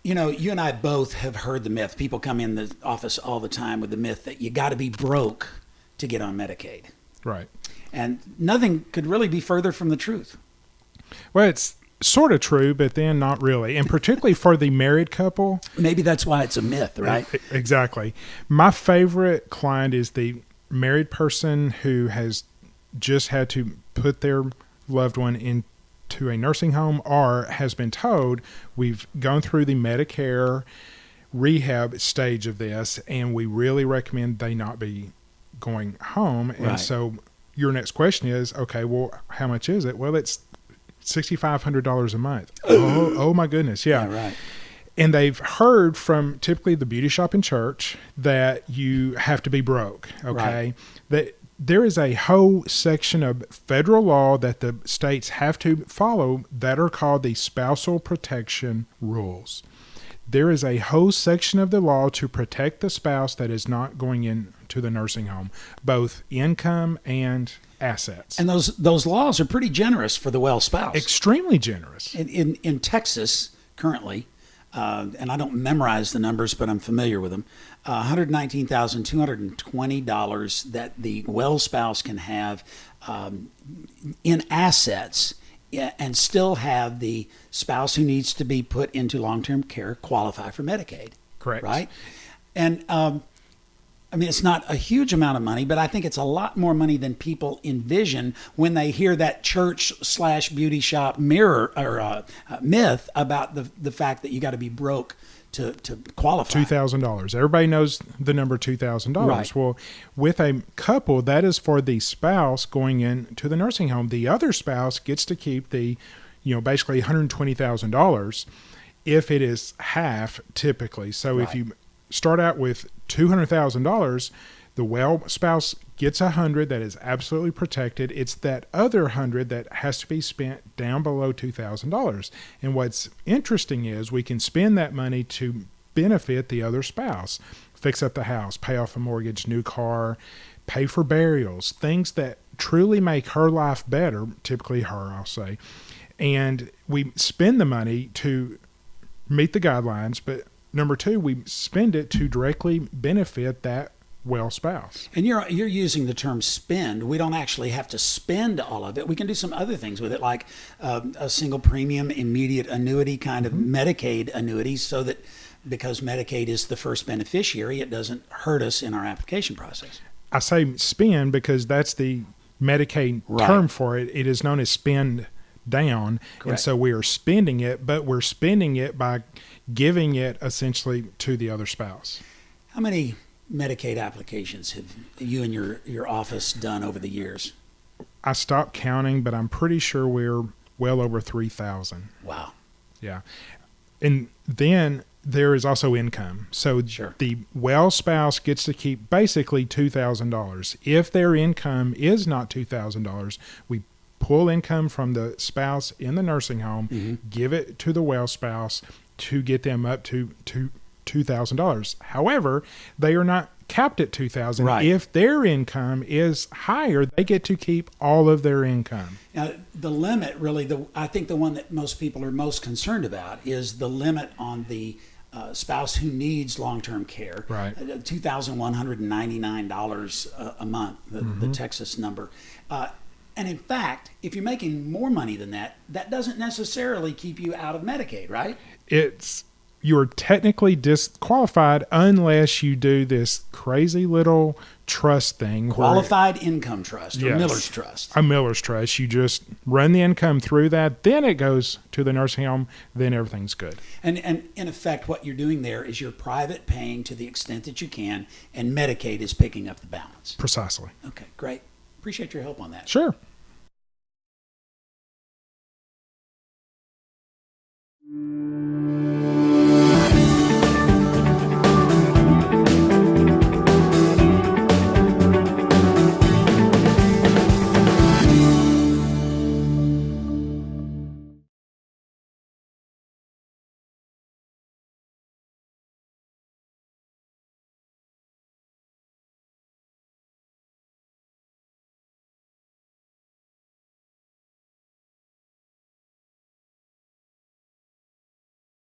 You know, you and I both have heard the myth. People come in the office all the time with the myth that you got to be broke to get on Medicaid. Right. And nothing could really be further from the truth. Well, it's sort of true, but then not really. And particularly for the married couple. Maybe that's why it's a myth, right? Exactly. My favorite client is the married person who has just had to put their loved one into a nursing home or has been told, we've gone through the Medicare rehab stage of this, and we really recommend they not be going home. Right. And so your next question is, okay, well, how much is it? Well, it's $6,500 a month. Oh my goodness. Yeah. Right. And they've heard from typically the beauty shop and church that you have to be broke. Okay. Right. That there is a whole section of federal law that the states have to follow that are called the spousal protection rules. There is a whole section of the law to protect the spouse that is not going into the nursing home, both income and assets. And those laws are pretty generous for the well spouse. Extremely generous. In Texas currently, and I don't memorize the numbers, but I'm familiar with them, $119,220 that the well spouse can have in assets and still have the spouse who needs to be put into long-term care qualify for Medicaid. Correct. Right? And I mean, it's not a huge amount of money, but I think it's a lot more money than people envision when they hear that church/beauty shop mirror or myth about the fact that you got to be broke to qualify. $2,000. Everybody knows the number $2,000. Right. Well, with a couple, that is for the spouse going into the nursing home. The other spouse gets to keep the, basically $120,000 if it is half typically. So Right. if you start out with $200,000, the well spouse gets $100 that is absolutely protected. It's that other $100 that has to be spent down below $2,000. And what's interesting is we can spend that money to benefit the other spouse, fix up the house, pay off a mortgage, new car, pay for burials, things that truly make her life better, typically her, I'll say. And we spend the money to meet the guidelines, but number two, we spend it to directly benefit that well spouse. And you're using the term spend. We don't actually have to spend all of it. We can do some other things with it, like a single premium immediate annuity kind of Medicaid annuity, so that because Medicaid is the first beneficiary, it doesn't hurt us in our application process. I say spend because that's the Medicaid term for it. It is known as spend down. Correct. And so we are spending it, but we're spending it by giving it essentially to the other spouse. How many Medicaid applications have you and your office done over the years? I stopped counting, but I'm pretty sure we're well over 3,000. Wow. Yeah. And then there is also income. So Sure. the well spouse gets to keep basically $2,000. If their income is not $2,000, we pull income from the spouse in the nursing home, give it to the well spouse to get them up to $2,000. However, they are not capped at $2,000. Right. If their income is higher, they get to keep all of their income. Now, the limit really, I think the one that most people are most concerned about is the limit on the spouse who needs long-term care. Right. $2,199 a month, the Texas number. And in fact, if you're making more money than that, that doesn't necessarily keep you out of Medicaid, right? You're technically disqualified unless you do this crazy little trust thing. Qualified income trust or Yes. Miller's trust. A Miller's trust. You just run the income through that, then it goes to the nursing home, then everything's good. And in effect, what you're doing there is you're private paying to the extent that you can, and Medicaid is picking up the balance. Precisely. Okay, great. Appreciate your help on that. Sure.